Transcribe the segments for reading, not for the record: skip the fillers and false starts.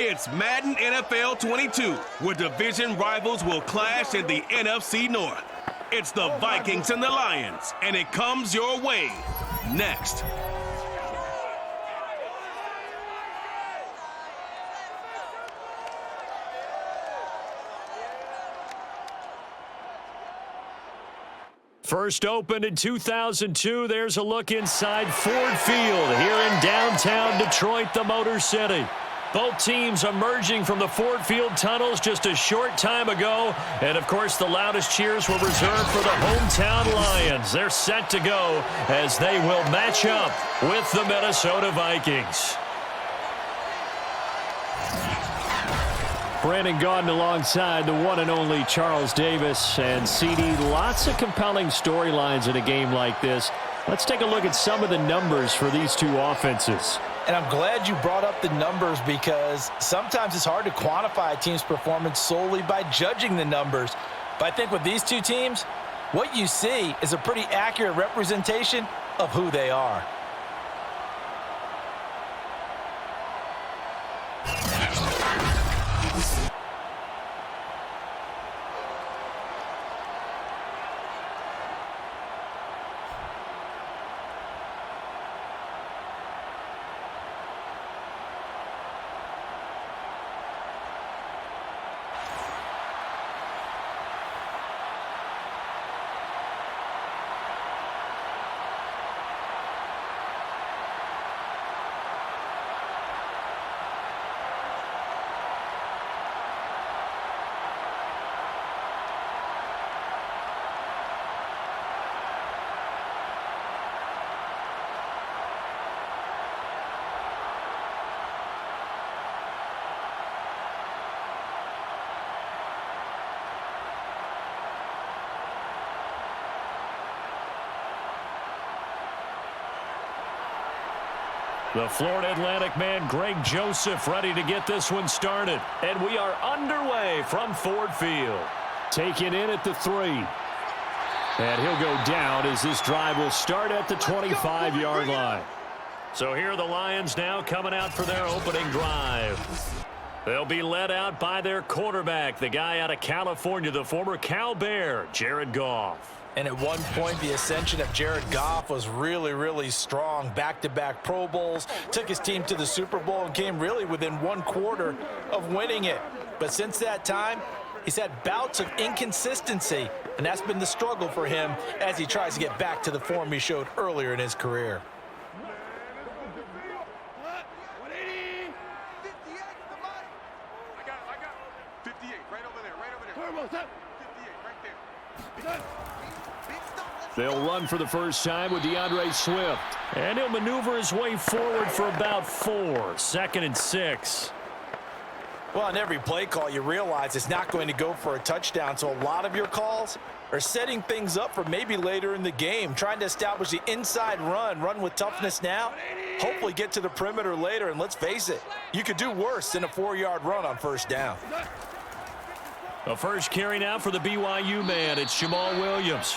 It's Madden NFL 22, where division rivals will clash in the NFC North. It's the Vikings and the Lions, and it comes your way next. First opened in 2002, there's a look inside Ford Field here in downtown Detroit, the Motor City. Both teams emerging from the Ford Field tunnels just a short time ago. And, of course, the loudest cheers were reserved for the hometown Lions. They're set to go as they will match up with the Minnesota Vikings. Brandon Gaudin alongside the one and only Charles Davis. And CD, lots of compelling storylines in a game like this. Let's take a look at some of the numbers for these two offenses. And I'm glad you brought up the numbers because sometimes it's hard to quantify a team's performance solely by judging the numbers. But I think with these two teams, what you see is a pretty accurate representation of who they are. The Florida Atlantic man, Greg Joseph, ready to get this one started. And we are underway from Ford Field. Taken in at the 3. And he'll go down as this drive will start at the 25-yard line. So here are the Lions now coming out for their opening drive. They'll be led out by their quarterback, the guy out of California, the former Cal Bear, Jared Goff. And at one point, the ascension of Jared Goff was really strong. Back-to-back Pro Bowls, took his team to the Super Bowl and came really within one quarter of winning it. But since that time, he's had bouts of inconsistency, and that's been the struggle for him as he tries to get back to the form he showed earlier in his career. They'll run for the first time with DeAndre Swift. And he'll maneuver his way forward for about 4. 2nd and 6. Well, on every play call, you realize it's not going to go for a touchdown. So a lot of your calls are setting things up for maybe later in the game, trying to establish the inside run with toughness now, hopefully get to the perimeter later. And let's face it, you could do worse than a 4-yard run on first down. The first carry now for the BYU man. It's Jamal Williams.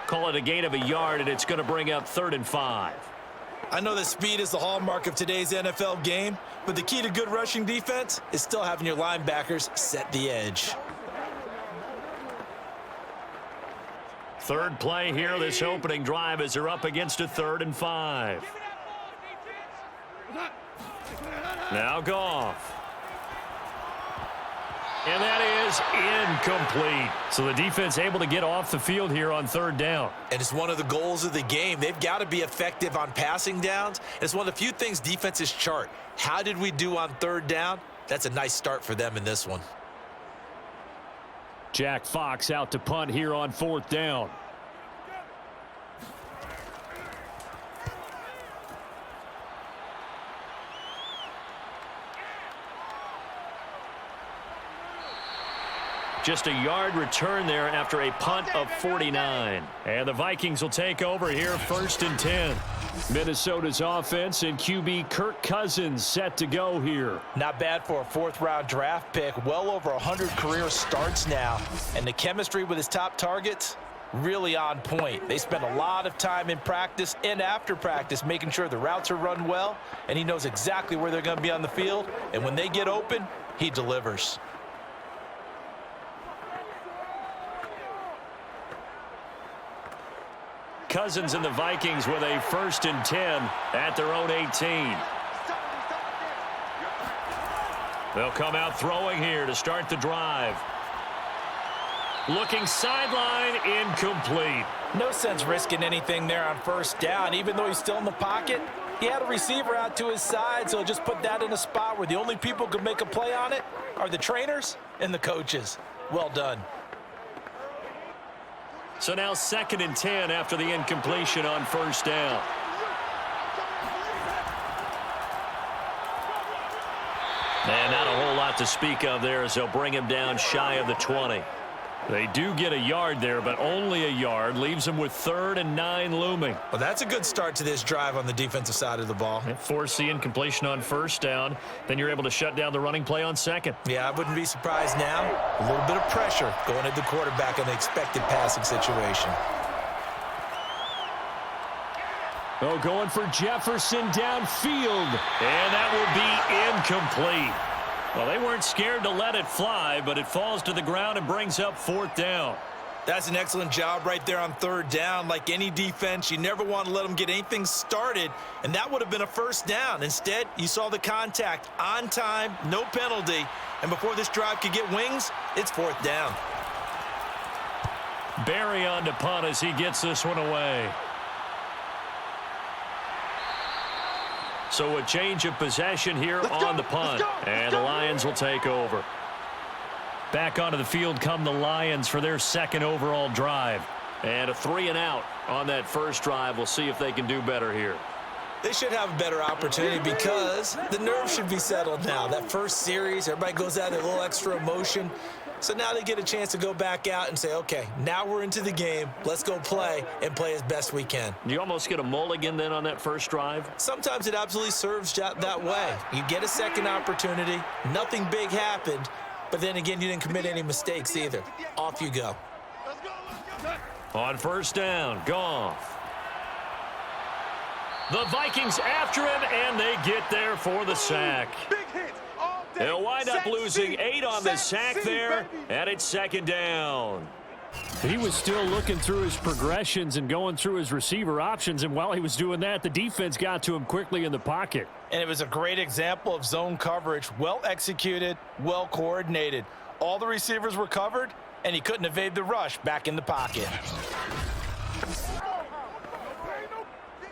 Call it a gain of a yard, and it's going to bring up 3rd and 5. I know that speed is the hallmark of today's NFL game, but the key to good rushing defense is still having your linebackers set the edge. Third play here, this opening drive, as they're up against a 3rd and 5. Now Goff. And that is incomplete. So the defense able to get off the field here on 3rd down. And it's one of the goals of the game. They've got to be effective on passing downs. It's one of the few things defenses chart. How did we do on 3rd down? That's a nice start for them in this one. Jack Fox out to punt here on 4th down. Just a yard return there after a punt of 49. And the Vikings will take over here 1st and 10. Minnesota's offense and QB Kirk Cousins set to go here. Not bad for a 4th-round draft pick. Well over 100 career starts now. And the chemistry with his top targets, really on point. They spend a lot of time in practice and after practice making sure the routes are run well, and he knows exactly where they're going to be on the field. And when they get open, he delivers. Cousins and the Vikings with a 1st and 10 at their own 18. They'll come out throwing here to start the drive. Looking sideline, incomplete. No sense risking anything there on 1st down. Even though he's still in the pocket, he had a receiver out to his side, so just put that in a spot where the only people who can make a play on it are the trainers and the coaches. Well done. So now 2nd and 10 after the incompletion on 1st down. And not a whole lot to speak of there as they'll bring him down shy of the 20. They do get a yard there, but only a yard. Leaves them with 3rd and 9 looming. Well, that's a good start to this drive on the defensive side of the ball. Force the incompletion on 1st down. Then you're able to shut down the running play on 2nd. Yeah, I wouldn't be surprised now. A little bit of pressure going at the quarterback in the expected passing situation. Oh, going for Jefferson downfield. And that will be incomplete. Well, they weren't scared to let it fly, but it falls to the ground and brings up 4th down. That's an excellent job right there on 3rd down. Like any defense, you never want to let them get anything started, and that would have been a 1st down. Instead, you saw the contact on time, no penalty, and before this drive could get wings, it's 4th down. Barry on to punt as he gets this one away. So a change of possession here on the punt, and the Lions will take over. Back onto the field come the Lions for their 2nd overall drive. And a 3-and-out on that 1st drive. We'll see if they can do better here. They should have a better opportunity because the nerves should be settled now. That first series, everybody goes out with a little extra emotion. So now they get a chance to go back out and say, okay, now we're into the game. Let's go play and play as best we can. You almost get a mulligan then on that 1st drive? Sometimes it absolutely serves that way. You get a 2nd opportunity. Nothing big happened. But then again, you didn't commit any mistakes either. Off you go. On 1st down, Goff. The Vikings after him, and they get there for the sack. They'll wind up losing 8 on the sack there, and it's 2nd down. He was still looking through his progressions and going through his receiver options, and while he was doing that, the defense got to him quickly in the pocket. And it was a great example of zone coverage, well executed, well coordinated. All the receivers were covered, and he couldn't evade the rush back in the pocket.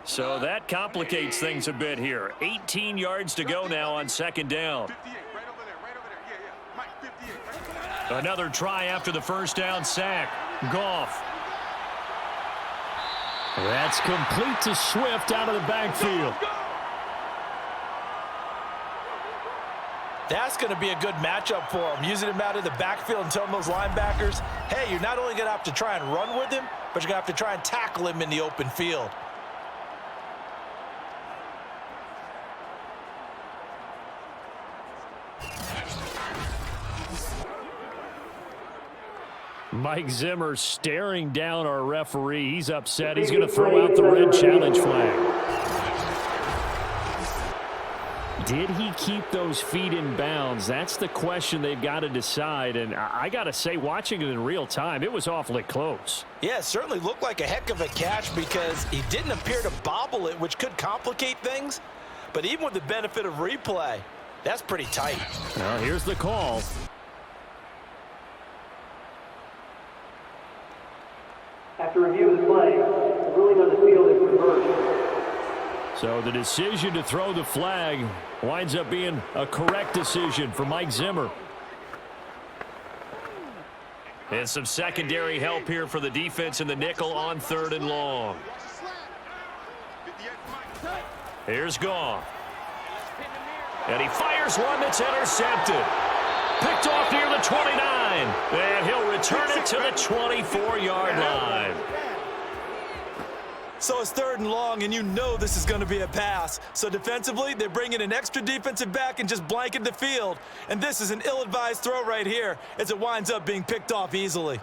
So that complicates things a bit here. 18 yards to go now on 2nd down. Another try after the 1st down sack. Goff. That's complete to Swift out of the backfield. That's going to be a good matchup for him, using him out of the backfield and telling those linebackers, hey, you're not only going to have to try and run with him, but you're going to have to try and tackle him in the open field. Mike Zimmer staring down our referee. He's upset. He's going to throw out the red challenge flag. Did he keep those feet in bounds? That's the question they've got to decide. And I got to say, watching it in real time, it was awfully close. Yeah, it certainly looked like a heck of a catch because he didn't appear to bobble it, which could complicate things. But even with the benefit of replay, that's pretty tight. Well, here's the call. After review of the play, the ruling on the field is reversed. So the decision to throw the flag winds up being a correct decision for Mike Zimmer. And some secondary help here for the defense in the nickel on 3rd and long. Here's Goff. And he fires one that's intercepted. Picked off near the 29. And he'll return it to the 24-yard line. So it's 3rd and long, and you know this is going to be a pass. So defensively, they bring in an extra defensive back and just blanket the field. And this is an ill-advised throw right here as it winds up being picked off easily.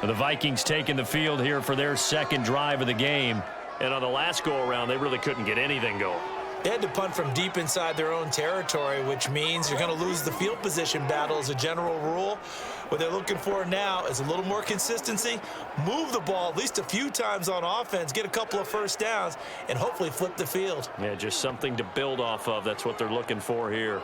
The Vikings taking the field here for their second drive of the game. And on the last go-around, they really couldn't get anything going. They had to punt from deep inside their own territory, which means you're going to lose the field position battle as a general rule. What they're looking for now is a little more consistency, move the ball at least a few times on offense, get a couple of first downs, and hopefully flip the field. Yeah, just something to build off of. That's what they're looking for here.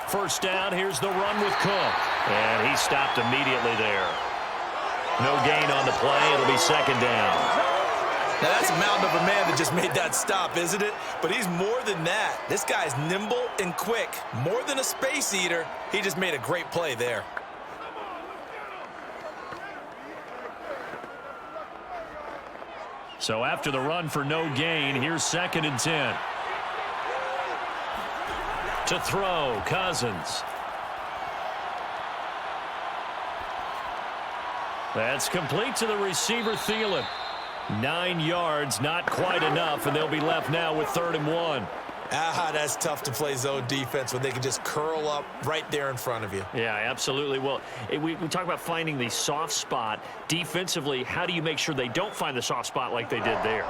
First down, here's the run with Cook. And he stopped immediately there. No gain on the play. It'll be second down. Now, that's a mountain of a man that just made that stop, isn't it? But he's more than that. This guy's nimble and quick. More than a space eater. He just made a great play there. So after the run for no gain, here's 2nd and 10. To throw, Cousins. That's complete to the receiver, Thielen. 9 yards, not quite enough, and they'll be left now with 3rd and 1. That's tough to play zone defense when they can just curl up right there in front of you. Yeah, absolutely. Well, we talk about finding the soft spot. Defensively, how do you make sure they don't find the soft spot like they did there?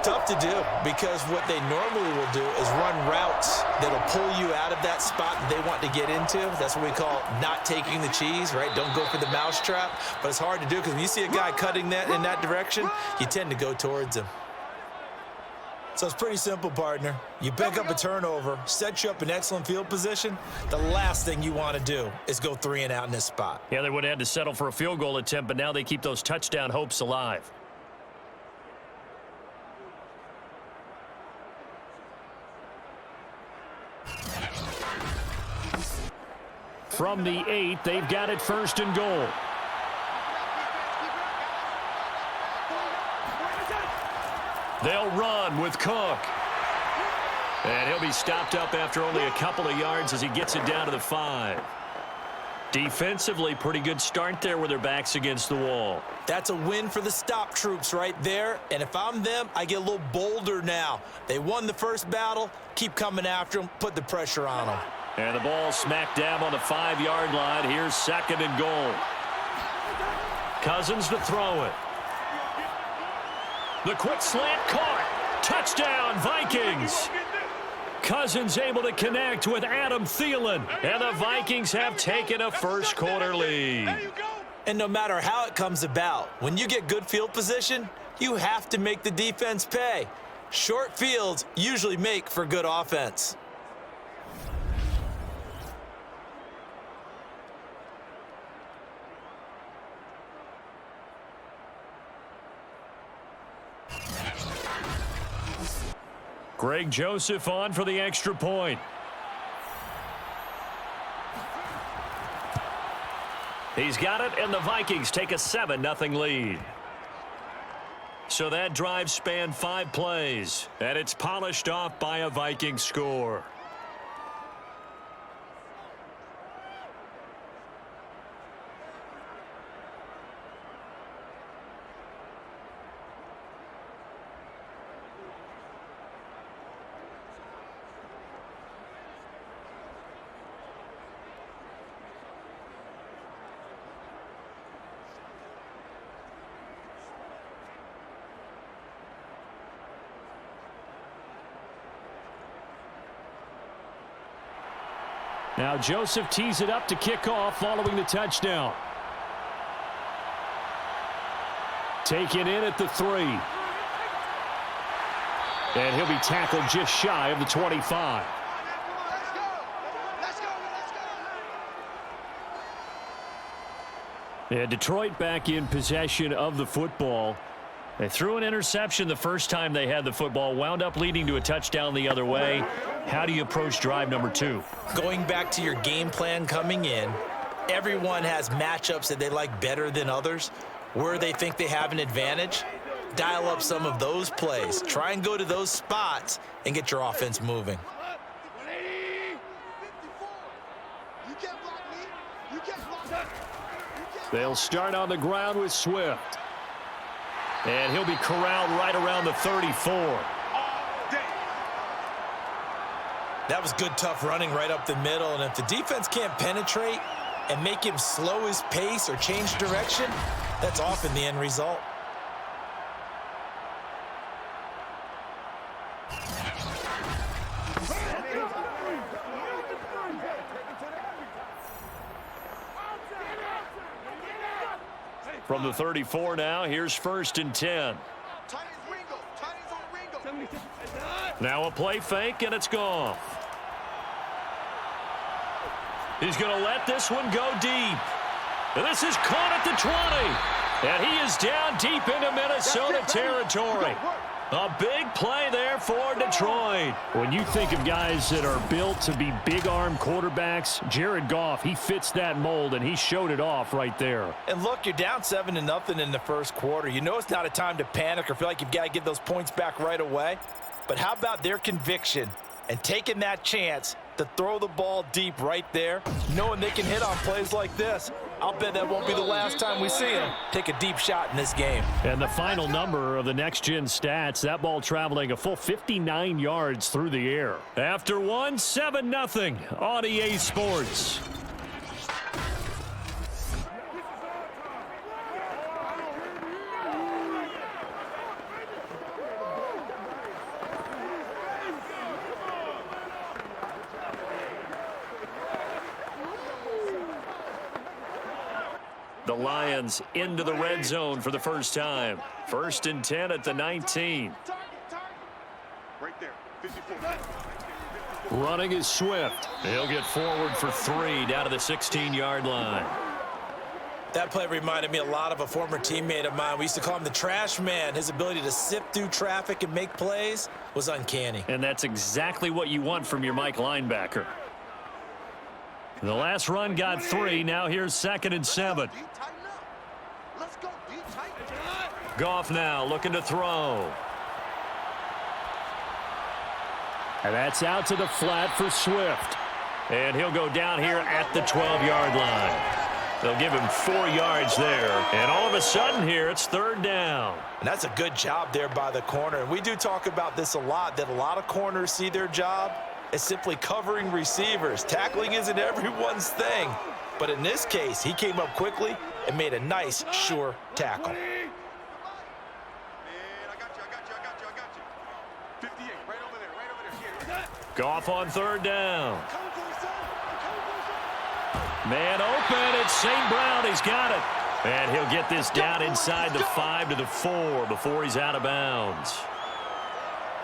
Tough to do, because what they normally will do is run routes that'll pull you out of that spot that they want to get into. That's what we call not taking the cheese, right? Don't go for the mousetrap. But it's hard to do because when you see a guy cutting that in that direction, you tend to go towards him. So it's pretty simple, partner. You pick up a turnover, set you up in excellent field position. The last thing you want to do is go 3 and out in this spot. Yeah, they would have had to settle for a field goal attempt, but now they keep those touchdown hopes alive. From the 8, they've got it 1st and goal. They'll run with Cook. And he'll be stopped up after only a couple of yards as he gets it down to the 5. Defensively, pretty good start there with their backs against the wall. That's a win for the stop troops right there. And if I'm them, I get a little bolder now. They won the first battle. Keep coming after them. Put the pressure on them. And the ball smack dab on the 5-yard line. Here's 2nd and goal. Cousins to throw it. The quick slant caught. Touchdown, Vikings. Cousins able to connect with Adam Thielen. And the Vikings have taken a first-quarter lead. And no matter how it comes about, when you get good field position, you have to make the defense pay. Short fields usually make for good offense. Greg Joseph on for the extra point. He's got it, and the Vikings take a 7-0 lead. So that drive spanned 5 plays, and it's polished off by a Viking score. Now Joseph tees it up to kick off following the touchdown. Taken in at the 3. And he'll be tackled just shy of the 25. And Detroit back in possession of the football. They threw an interception the first time they had the football, wound up leading to a touchdown the other way. How do you approach drive number 2? Going back to your game plan coming in, everyone has matchups that they like better than others, where they think they have an advantage. Dial up some of those plays. Try and go to those spots and get your offense moving. They'll start on the ground with Swift. And he'll be corralled right around the 34. That was good, tough running right up the middle. And if the defense can't penetrate and make him slow his pace or change direction, that's often the end result. From the 34 now, here's 1st and 10. Now a play fake, and it's gone. He's going to let this one go deep. And this is caught at the 20. And he is down deep into Minnesota territory. A big play there for Detroit. When you think of guys that are built to be big-arm quarterbacks, Jared Goff, he fits that mold, and he showed it off right there. And look, you're down 7-0 in the first quarter. You know it's not a time to panic or feel like you've got to get those points back right away. But how about their conviction and taking that chance to throw the ball deep right there, knowing they can hit on plays like this? I'll bet that won't be the last time we see him take a deep shot in this game. And the final number of the next-gen stats, that ball traveling a full 59 yards through the air. After one, 7-0 on EA Sports. The Lions into the red zone for the first time. 1st and 10 at the 19. Right there, 54. Running is Swift. He'll get forward for 3 down to the 16-yard line. That play reminded me a lot of a former teammate of mine. We used to call him the trash man. His ability to sift through traffic and make plays was uncanny. And that's exactly what you want from your Mike linebacker. The last run got 3. Now here's 2nd and 7. Goff now looking to throw. And that's out to the flat for Swift. And he'll go down here at the 12-yard line. They'll give him 4 yards there. And all of a sudden here, it's 3rd down. And that's a good job there by the corner. And we do talk about this a lot, that a lot of corners see their job as simply covering receivers. Tackling isn't everyone's thing. But in this case, he came up quickly and made a nice, sure tackle. Man, I got you. 58, right over there. Goff on 3rd down. Man open, it's St. Brown. He's got it. And he'll get this down inside the 5 to the 4 before he's out of bounds.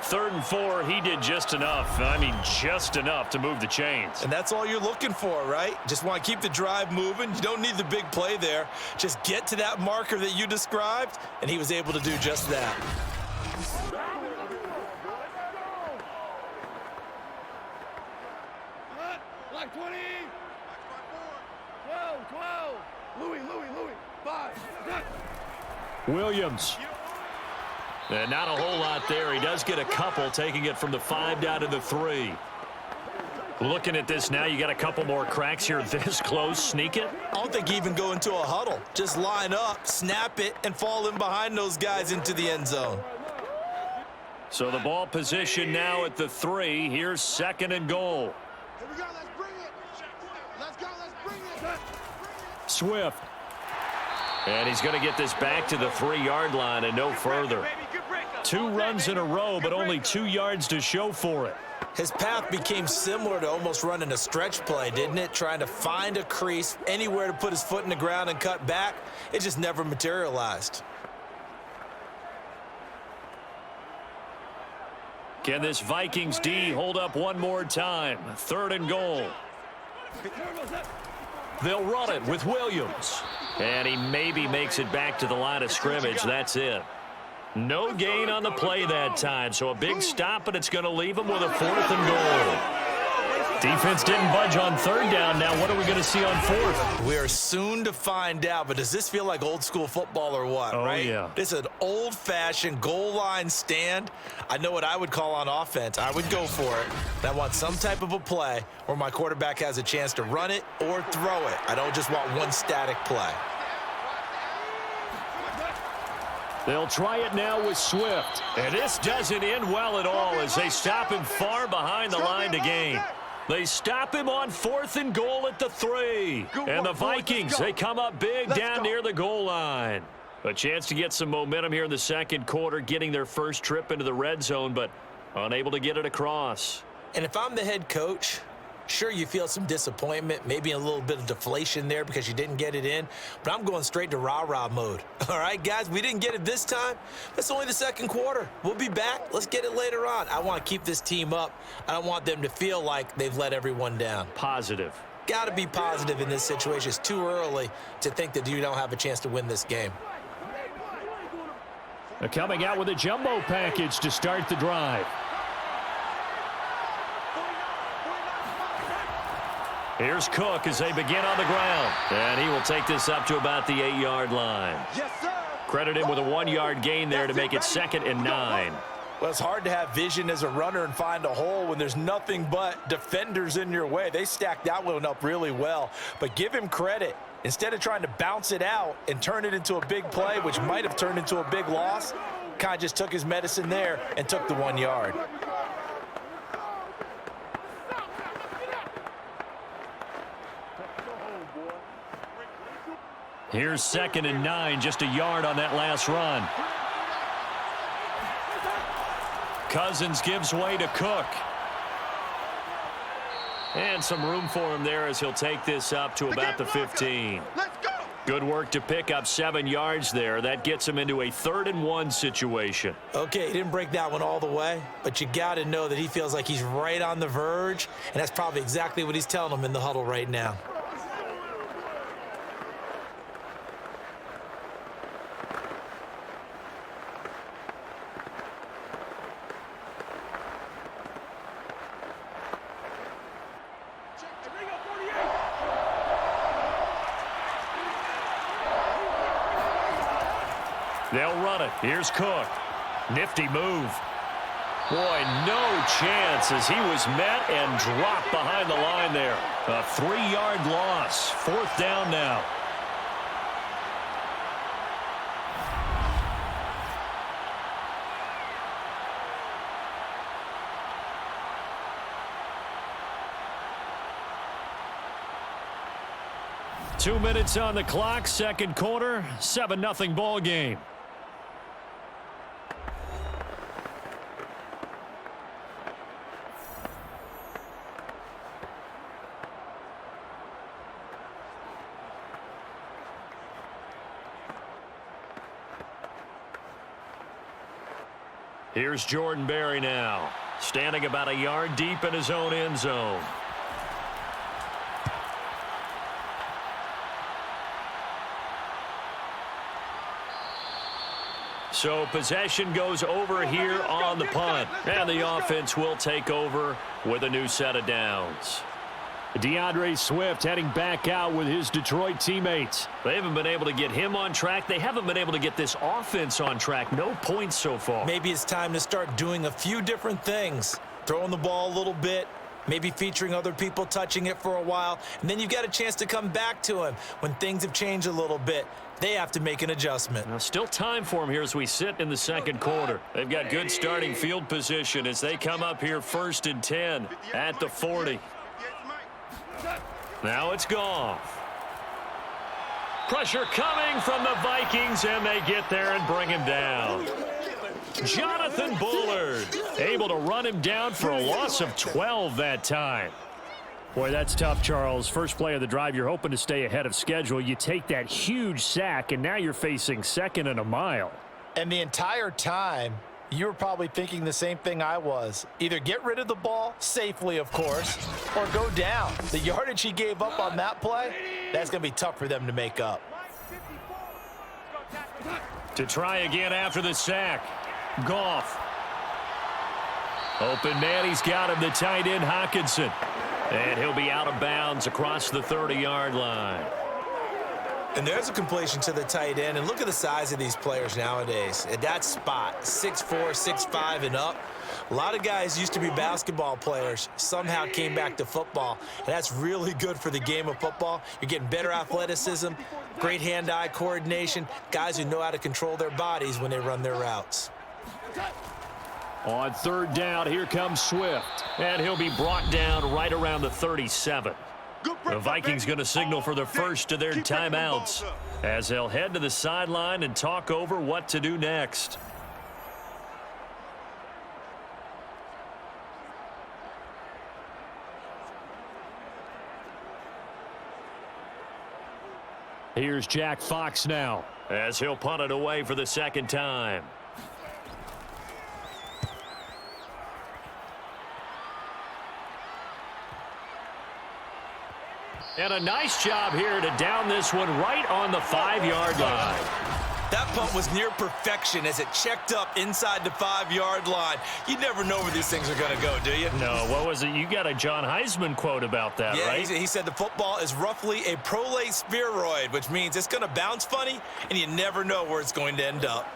3rd and 4, he did just enough. I mean, just enough to move the chains. And that's all you're looking for, right? Just want to keep the drive moving. You don't need the big play there. Just get to that marker that you described, and he was able to do just that. Like 20. 12. Louis. 5. Williams. And not a whole lot there. He does get a couple, taking it from the 5 down to the 3. Looking at this now, you got a couple more cracks here this close. Sneak it. I don't think you even go into a huddle. Just line up, snap it, and fall in behind those guys into the end zone. So the ball position now at the 3. Here's 2nd and goal. Here we go. Let's bring it. Let's bring it. Swift. And he's going to get this back to the 3-yard line and no further. 2 runs in a row, but only 2 yards to show for it. His path became similar to almost running a stretch play, didn't it? Trying to find a crease, anywhere to put his foot in the ground and cut back. It just never materialized. Can this Vikings D hold up one more time? 3rd and goal. They'll run it with Williams. And he maybe makes it back to the line of scrimmage. That's it. No gain on the play that time. So a big stop, but it's going to leave him with a 4th and goal. Defense didn't budge on 3rd down. Now what are we going to see on 4th? We are soon to find out, but does this feel like old school football or what, right? Yeah. This is an old-fashioned goal line stand. I know what I would call on offense. I would go for it. And I want some type of a play where my quarterback has a chance to run it or throw it. I don't just want one static play. They'll try it now with Swift. And this doesn't end well at all as they stop him far behind the line to gain. They stop him on 4th and goal at the 3. And the Vikings, they come up big down near the goal line. A chance to get some momentum here in the second quarter, getting their first trip into the red zone, but unable to get it across. And if I'm the head coach, sure, you feel some disappointment, maybe a little bit of deflation there because you didn't get it in, but I'm going straight to rah-rah mode. All right, guys, we didn't get it this time. That's only the second quarter. We'll be back. Let's get it later on. I want to keep this team up. I don't want them to feel like they've let everyone down. Positive. Got to be positive in this situation. It's too early to think that you don't have a chance to win this game. They're coming out with a jumbo package to start the drive. Here's Cook as they begin on the ground. And he will take this up to about the 8-yard line. Yes, sir. Credit him with a 1-yard gain there to make it 2nd and 9. Well, it's hard to have vision as a runner and find a hole when there's nothing but defenders in your way. They stacked that one up really well. But give him credit. Instead of trying to bounce it out and turn it into a big play, which might have turned into a big loss, kind of just took his medicine there and took the 1 yard. Here's 2nd and 9, just a yard on that last run. Cousins gives way to Cook. And some room for him there as he'll take this up to about the 15. Let's go. Good work to pick up 7 yards there. That gets him into a 3rd and 1 situation. Okay, he didn't break that one all the way, but you got to know that he feels like he's right on the verge, and that's probably exactly what he's telling them in the huddle right now. They'll run it. Here's Cook. Nifty move. Boy, no chance as he was met and dropped behind the line there. A 3-yard loss. 4th down now. Two minutes on the clock, second quarter, 7-0 ball game. Here's Jordan Berry now, standing about a yard deep in his own end zone. So possession goes over here on the punt, and the offense will take over with a new set of downs. DeAndre Swift heading back out with his Detroit teammates. They haven't been able to get him on track. They haven't been able to get this offense on track. No points so far. Maybe it's time to start doing a few different things. Throwing the ball a little bit, maybe featuring other people touching it for a while, and then you've got a chance to come back to him when things have changed a little bit. They have to make an adjustment. Now, still time for him here as we sit in the second quarter. They've got good starting field position as they come up here 1st and 10 at the 40. Now it's Goff. Pressure coming from the Vikings, and they get there and bring him down. Jonathan Bullard able to run him down for a loss of 12 that time. Boy, that's tough, Charles. First play of the drive, you're hoping to stay ahead of schedule. You take that huge sack, and now you're facing 2nd and a mile. And the entire time, you were probably thinking the same thing I was. Either get rid of the ball, safely of course, or go down. The yardage he gave up on that play, that's going to be tough for them to make up. To try again after the sack, Goff. Open man, he's got him, the tight end Hockenson. And he'll be out of bounds across the 30-yard line. And there's a completion to the tight end. And look at the size of these players nowadays. At that spot, 6'4", 6'5", and up. A lot of guys used to be basketball players, somehow came back to football, and that's really good for the game of football. You're getting better athleticism, great hand-eye coordination, guys who know how to control their bodies when they run their routes. On third down, here comes Swift, and he'll be brought down right around the 37. The Vikings going to signal for the first of their timeouts as they'll head to the sideline and talk over what to do next. Here's Jack Fox now as he'll punt it away for the second time. And a nice job here to down this one right on the 5-yard line. That punt was near perfection as it checked up inside the 5-yard line. You never know where these things are going to go, do you? No, what was it? You got a John Heisman quote about that, right? Yeah, he said the football is roughly a prolate spheroid, which means it's going to bounce funny, and you never know where it's going to end up.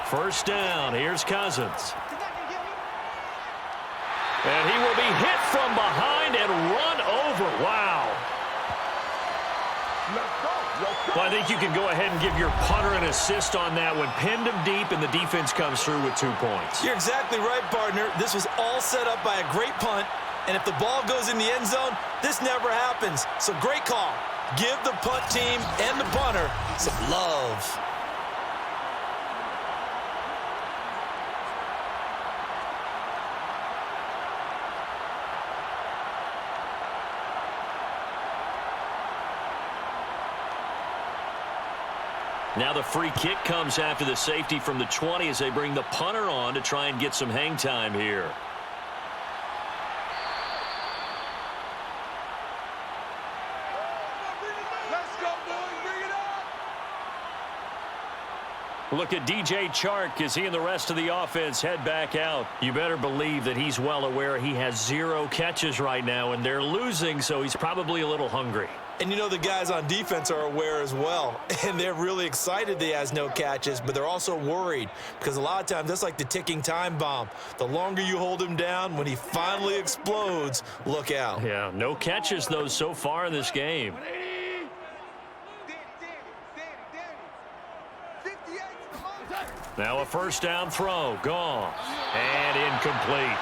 First down, here's Cousins. And he will be hit from behind and run over. Wow. Well, I think you can go ahead and give your punter an assist on that one. Pinned him deep, and the defense comes through with 2 points. You're exactly right, partner. This was all set up by a great punt, and if the ball goes in the end zone, this never happens. So great call. Give the punt team and the punter some love. Now the free kick comes after the safety from the 20 as they bring the punter on to try and get some hang time here. Let's go, boys. Bring it up. Look at DJ Chark as he and the rest of the offense head back out. You better believe that he's well aware he has 0 catches right now, and they're losing, so he's probably a little hungry. And you know the guys on defense are aware as well, and they're really excited that he has no catches, but they're also worried because a lot of times that's like the ticking time bomb. The longer you hold him down, when he finally explodes, look out. Yeah, no catches, though, so far in this game. Now a first down throw, gone, and incomplete.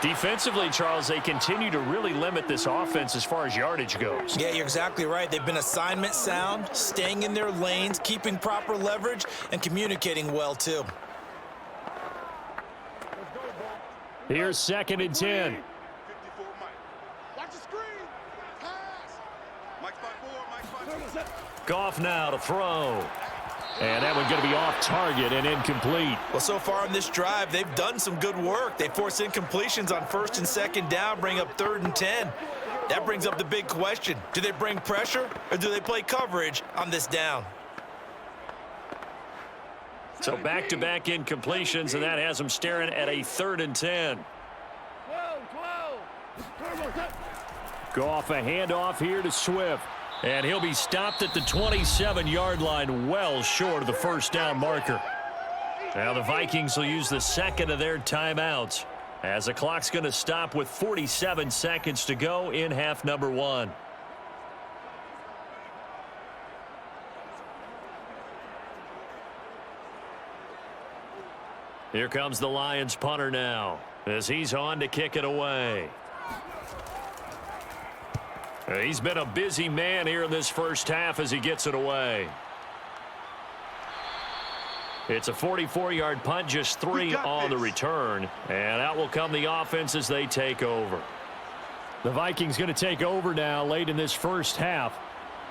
Defensively, Charles, they continue to really limit this offense as far as yardage goes. Yeah, you're exactly right. They've been assignment sound, staying in their lanes, keeping proper leverage, and communicating well, too. Here's 2nd and 10. 54, Mike. Watch the screen. Pass. Mike's by 4. Mike's by 2. Goff now to throw. And that one's going to be off target and incomplete. Well, so far on this drive, they've done some good work. They force incompletions on 1st and 2nd down, bring up 3rd and 10. That brings up the big question. Do they bring pressure or do they play coverage on this down? So back-to-back incompletions, and that has them staring at a 3rd and 10. Goff a handoff here to Swift. And he'll be stopped at the 27-yard line, well short of the first down marker. Now the Vikings will use the 2nd of their timeouts as the clock's going to stop with 47 seconds to go in half number 1. Here comes the Lions punter now as he's on to kick it away. He's been a busy man here in this first half as he gets it away. It's a 44-yard punt, just 3 on the return. And out will come the offense as they take over. The Vikings going to take over now late in this first half.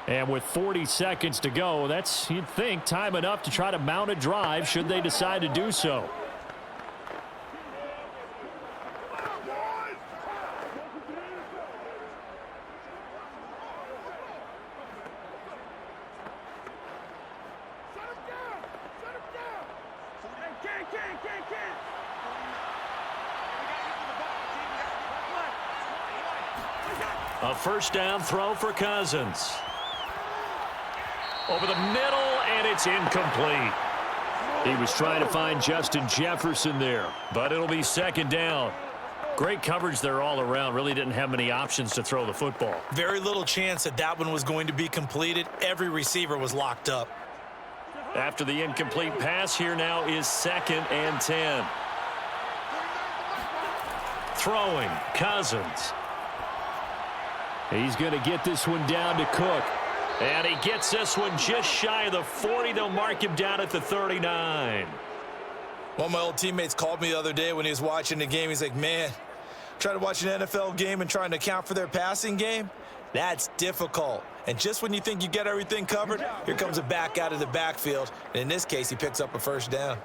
And with 40 seconds to go, that's, you'd think, time enough to try to mount a drive should they decide to do so. A first down throw for Cousins. Over the middle, and it's incomplete. He was trying to find Justin Jefferson there, but it'll be second down. Great coverage there all around. Really didn't have many options to throw the football. Very little chance that that one was going to be completed. Every receiver was locked up. After the incomplete pass, here now is 2nd and 10. Throwing, Cousins. He's going to get this one down to Cook. And he gets this one just shy of the 40. They'll mark him down at the 39. One of my old teammates called me the other day when he was watching the game. He's like, man, trying to watch an NFL game and trying to account for their passing game, that's difficult. And just when you think you get everything covered, here comes a back out of the backfield. And in this case, he picks up a first down.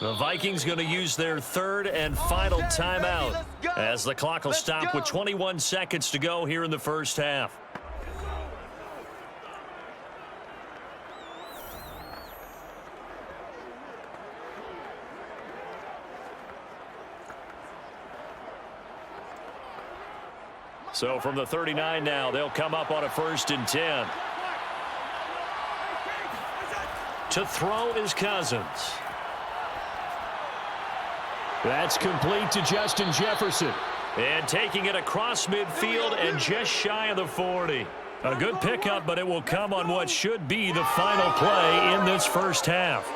The Vikings going to use their 3rd and final timeout as the clock will stop with 21 seconds to go here in the first half. So from the 39 now, they'll come up on a 1st and 10. To throw is Cousins. That's complete to Justin Jefferson. And taking it across midfield and just shy of the 40. A good pickup, but it will come on what should be the final play in this first half.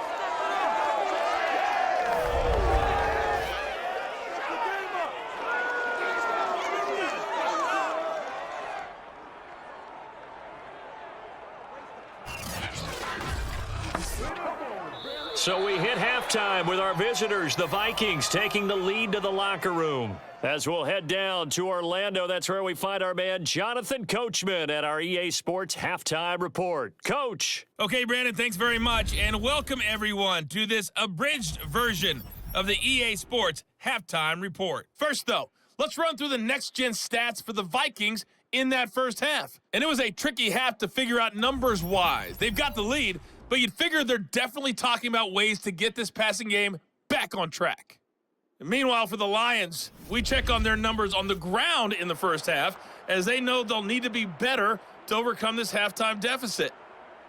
So we hit halftime with our visitors, the Vikings, taking the lead to the locker room. As we'll head down to Orlando, that's where we find our man Jonathan Coachman at our EA Sports Halftime Report. Coach. Okay, Brandon, thanks very much, and welcome everyone to this abridged version of the EA Sports Halftime Report. First, though, let's run through the next-gen stats for the Vikings in that first half. And it was a tricky half to figure out numbers-wise. They've got the lead, but you'd figure they're definitely talking about ways to get this passing game back on track. And meanwhile, for the Lions, we check on their numbers on the ground in the first half, as they know they'll need to be better to overcome this halftime deficit.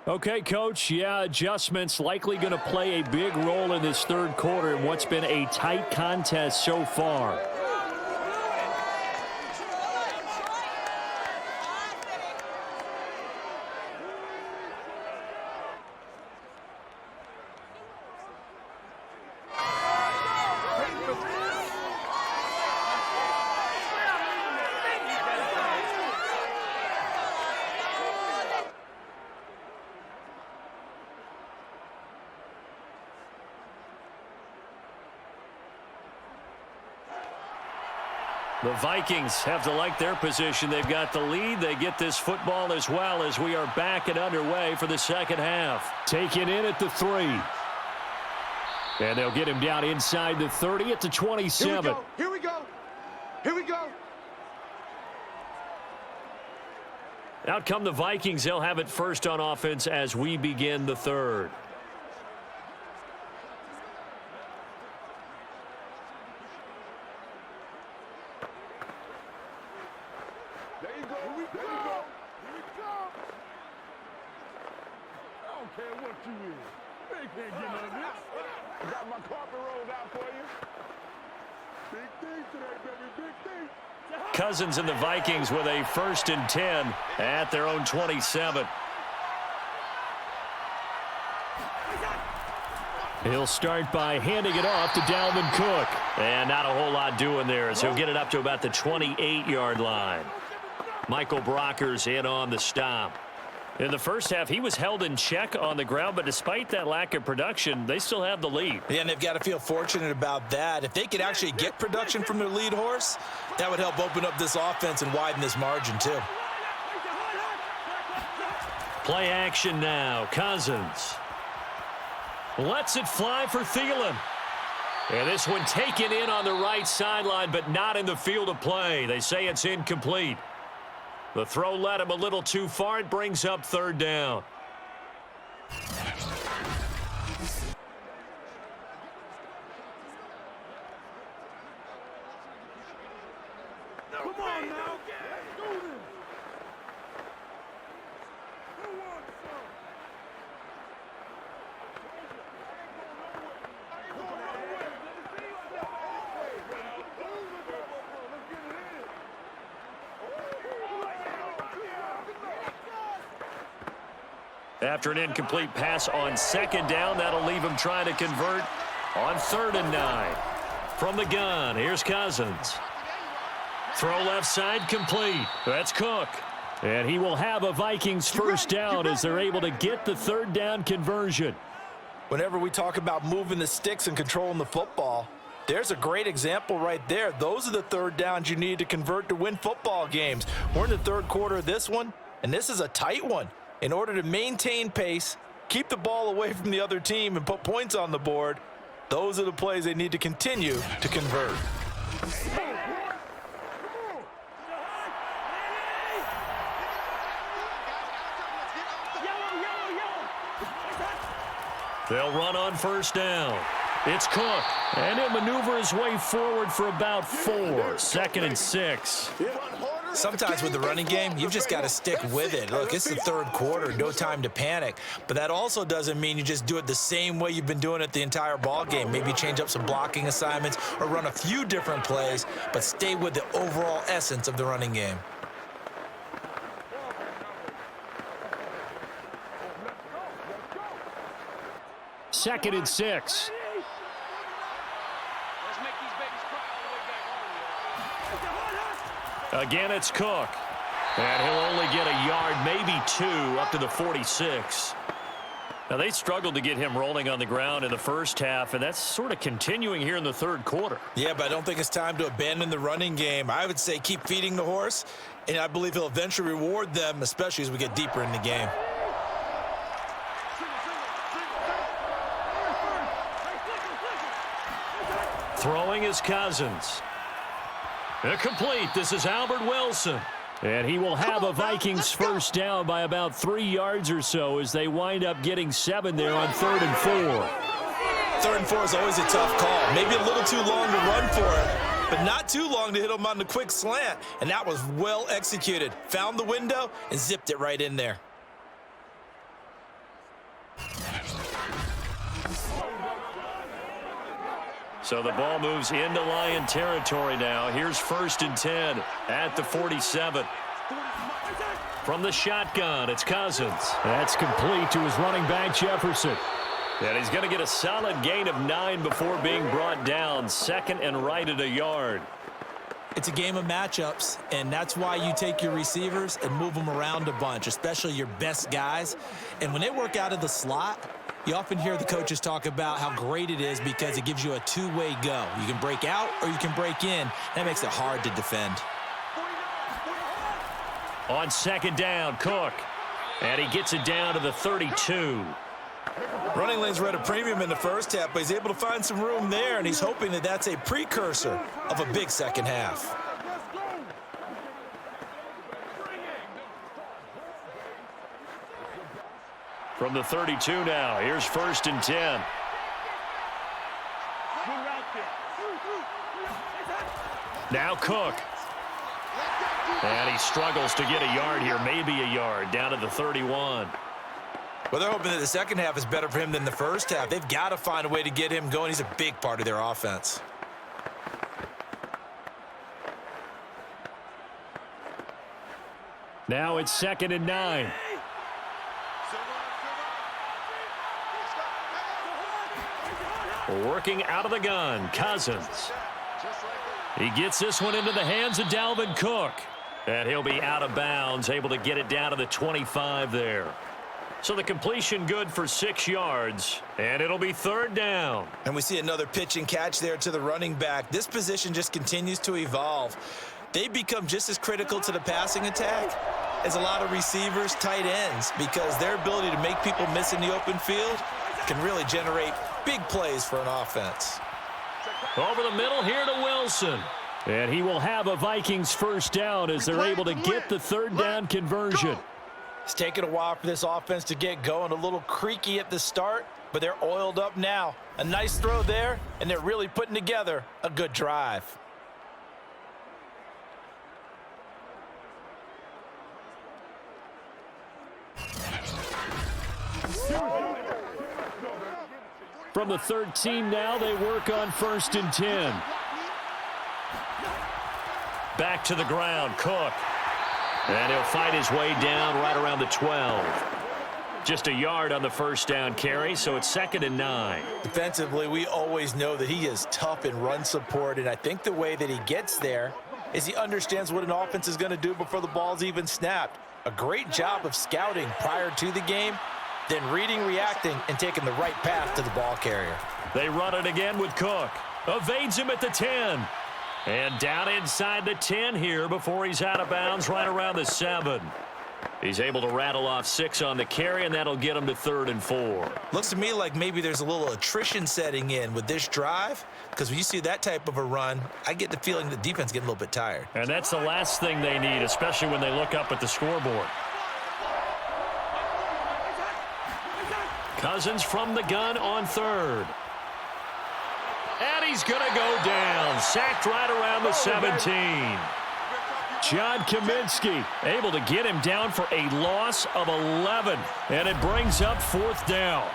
Okay, Coach, yeah, adjustments likely going to play a big role in this third quarter in what's been a tight contest so far. The Vikings have to like their position. They've got the lead. They get this football as well as we are back and underway for the second half. Taken in at the 3. And they'll get him down inside the 30 at the 27. Here we go. Here we go. Out come the Vikings. They'll have it first on offense as we begin the third. There you go. Here we go. Here we go. I don't care what you is. They can't get none of this. I got my carpet rolled out for you. Big things today, baby. Big things. Cousins and the Vikings with a 1st and 10 at their own 27. He'll start by handing it off to Dalvin Cook. And not a whole lot doing there as he'll get it up to about the 28-yard line. Michael Brockers in on the stop. In the first half, he was held in check on the ground, but despite that lack of production, they still have the lead. Yeah, and they've got to feel fortunate about that. If they could actually get production from their lead horse, that would help open up this offense and widen this margin too. Play action now. Cousins lets it fly for Thielen. And this one taken in on the right sideline, but not in the field of play. They say it's incomplete. The throw led him a little too far. It brings up 3rd down. After an incomplete pass on second down, that'll leave him trying to convert on 3rd and 9. From the gun, here's Cousins. Throw left side complete. That's Cook. And he will have a Vikings first down as they're able to get the 3rd down conversion. Whenever we talk about moving the sticks and controlling the football, there's a great example right there. Those are the 3rd downs you need to convert to win football games. We're in the 3rd quarter of this one, and this is a tight one. In order to maintain pace, keep the ball away from the other team, and put points on the board, those are the plays they need to continue to convert. They'll run on 1st down. It's Cook, and he'll maneuver his way forward for about 4. 2nd and 6. Sometimes with the running game, you've just got to stick with it. Look, it's the 3rd quarter, no time to panic. But that also doesn't mean you just do it the same way you've been doing it the entire ball game. Maybe change up some blocking assignments or run a few different plays, but stay with the overall essence of the running game. Second and 6. Again, it's Cook. And he'll only get a yard, maybe 2, up to the 46. Now, they struggled to get him rolling on the ground in the first half, and that's sort of continuing here in the 3rd quarter. Yeah, but I don't think it's time to abandon the running game. I would say keep feeding the horse, and I believe he'll eventually reward them, especially as we get deeper in the game. Throwing is Cousins. Complete. This is Albert Wilson. And he will have a Vikings first down by about 3 yards or so as they wind up getting 7 there on 3rd and 4. 3rd and 4 is always a tough call. Maybe a little too long to run for it, but not too long to hit him on the quick slant. And that was well executed. Found the window and zipped it right in there. So the ball moves into Lion territory now. Here's 1st and 10 at the 47. From the shotgun, it's Cousins. That's complete to his running back, Jefferson. And he's going to get a solid gain of 9 before being brought down. 2nd and right at a yard. It's a game of matchups, and that's why you take your receivers and move them around a bunch, especially your best guys. And when they work out of the slot, you often hear the coaches talk about how great it is because it gives you a two-way go. You can break out or you can break in. That makes it hard to defend. On 2nd down, Cook. And he gets it down to the 32. Running lanes were at a premium in the first half, but he's able to find some room there, and he's hoping that that's a precursor of a big second half. From the 32 now, here's 1st and 10. Now Cook. And he struggles to get a yard here, maybe a yard, down to the 31. Well, they're hoping that the second half is better for him than the first half. They've got to find a way to get him going. He's a big part of their offense. Now it's 2nd and 9. Working out of the gun, Cousins. He gets this one into the hands of Dalvin Cook. And he'll be out of bounds, able to get it down to the 25 there. So the completion good for 6 yards, and it'll be 3rd down. And we see another pitch and catch there to the running back. This position just continues to evolve. They become just as critical to the passing attack as a lot of receivers, tight ends, because their ability to make people miss in the open field can really generate big plays for an offense. Over the middle here to Wilson. And he will have a Vikings first down as they're able to get the 3rd down conversion. It's taken a while for this offense to get going. A little creaky at the start, but they're oiled up now. A nice throw there, and they're really putting together a good drive. From the 13 now, they work on 1st and 10. Back to the ground, Cook. And he'll fight his way down right around the 12. Just a yard on the first down carry, so it's 2nd and 9. Defensively, we always know that he is tough in run support, and I think the way that he gets there is he understands what an offense is going to do before the ball's even snapped. A great job of scouting prior to the game, then reading, reacting, and taking the right path to the ball carrier. They run it again with Cook. Evades him at the 10. And down inside the 10 here before he's out of bounds right around the 7. He's able to rattle off 6 on the carry, and that'll get him to 3rd and 4. Looks to me like maybe there's a little attrition setting in with this drive, because when you see that type of a run, I get the feeling the defense getting a little bit tired. And that's the last thing they need, especially when they look up at the scoreboard. Cousins from the gun on 3rd. And he's going to go down. Sacked right around the 17. John Kaminsky able to get him down for a loss of 11. And it brings up 4th down.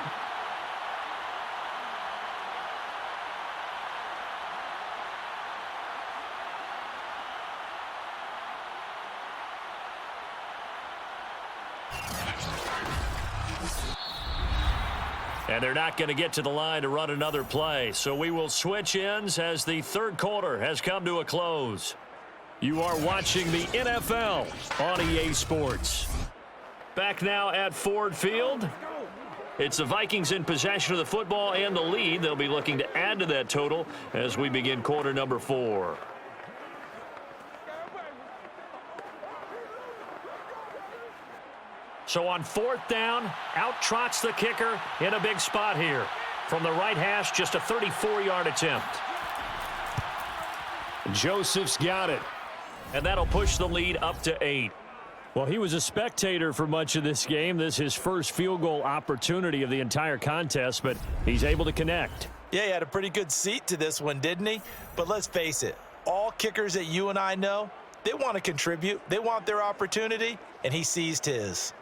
And they're not going to get to the line to run another play. So we will switch ends as the 3rd quarter has come to a close. You are watching the NFL on EA Sports. Back now at Ford Field. It's the Vikings in possession of the football and the lead. They'll be looking to add to that total as we begin quarter number 4. So on 4th down, out trots the kicker in a big spot here. From the right hash, just a 34-yard attempt. Joseph's got it. And that'll push the lead up to 8. Well, he was a spectator for much of this game. This is his first field goal opportunity of the entire contest, but he's able to connect. Yeah, he had a pretty good seat to this one, didn't he? But let's face it, all kickers that you and I know, they want to contribute. They want their opportunity, and he seized his.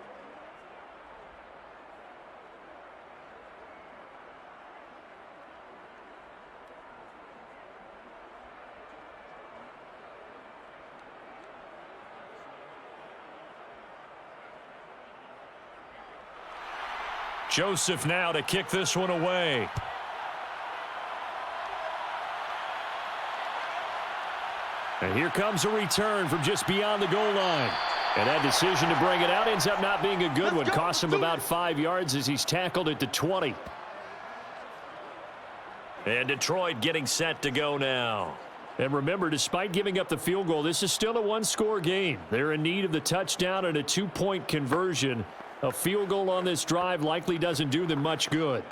Joseph now to kick this one away. And here comes a return from just beyond the goal line. And that decision to bring it out ends up not being a good one. Costs him about 5 yards as he's tackled at the 20. And Detroit getting set to go now. And remember, despite giving up the field goal, this is still a one-score game. They're in need of the touchdown and a 2-point conversion. A field goal on this drive likely doesn't do them much good.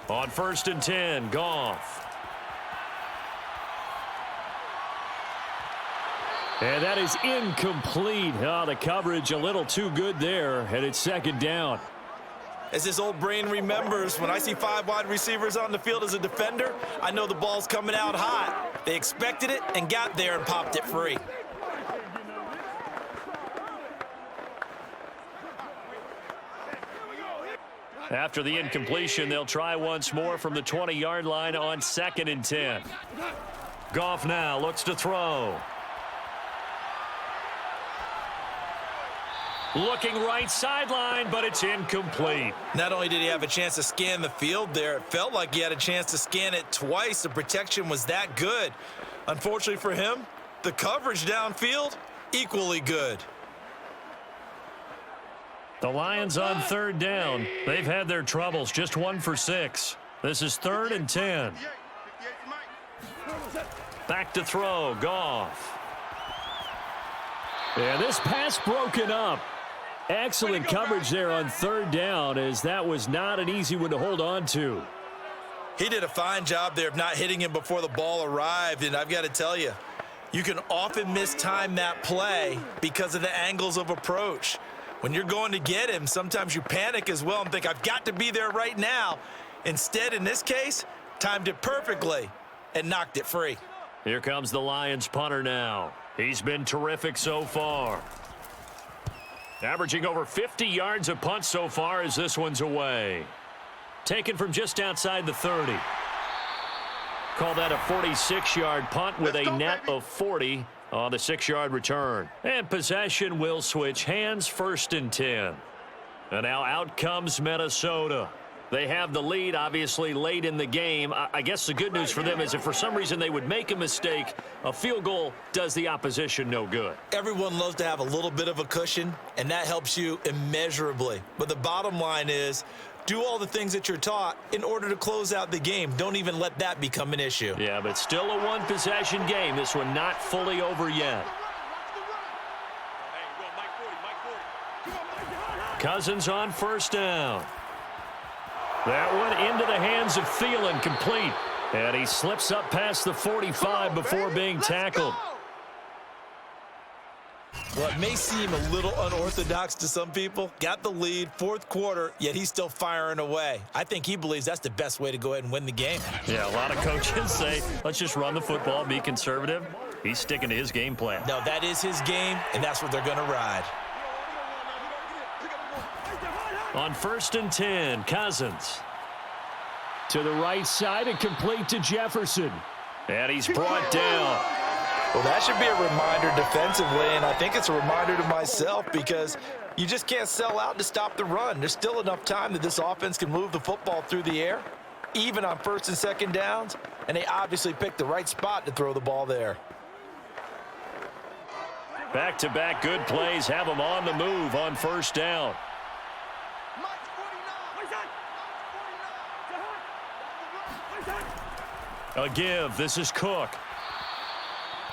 On 1st and 10, Goff. And that is incomplete. Oh, the coverage a little too good there, and it's 2nd down. As this old brain remembers, when I see 5 wide receivers on the field as a defender, I know the ball's coming out hot. They expected it and got there and popped it free. After the incompletion, they'll try once more from the 20-yard line on 2nd and 10. Goff now looks to throw. Looking right sideline, but it's incomplete. Not only did he have a chance to scan the field there, it felt like he had a chance to scan it twice. The protection was that good. Unfortunately for him, the coverage downfield, equally good. The Lions on 3rd down. They've had their troubles, just 1 for 6. This is 3rd and 10. Back to throw, Goff. Yeah, this pass broken up. Excellent coverage there on 3rd down, as that was not an easy one to hold on to. He did a fine job there of not hitting him before the ball arrived, and I've got to tell you, you can often mistime that play because of the angles of approach. When you're going to get him, sometimes you panic as well and think, I've got to be there right now. Instead, in this case, timed it perfectly and knocked it free. Here comes the Lions punter now. He's been terrific so far. Averaging over 50 yards a punt so far as this one's away. Taken from just outside the 30. Call that a 46-yard punt with a net of 40 on the 6-yard return. And possession will switch hands, 1st and 10. And now out comes Minnesota. They have the lead, obviously, late in the game. I guess the good news for them is if for some reason they would make a mistake, a field goal does the opposition no good. Everyone loves to have a little bit of a cushion, and that helps you immeasurably. But the bottom line is, do all the things that you're taught in order to close out the game. Don't even let that become an issue. Yeah, but still a one-possession game. This one not fully over yet. Cousins on 1st down. That one into the hands of Thielen, complete. And he slips up past the 45 before being tackled. Well, it may seem a little unorthodox to some people. Got the lead, 4th quarter, yet he's still firing away. I think he believes that's the best way to go ahead and win the game. Yeah, a lot of coaches say, let's just run the football, be conservative. He's sticking to his game plan. No, that is his game, and that's what they're going to ride. On 1st and 10, Cousins. To the right side and complete to Jefferson. And he's brought down. Well, that should be a reminder defensively, and I think it's a reminder to myself because you just can't sell out to stop the run. There's still enough time that this offense can move the football through the air, even on 1st and 2nd downs, and they obviously picked the right spot to throw the ball there. Back-to-back good plays have them on the move on 1st down. A give. This is Cook.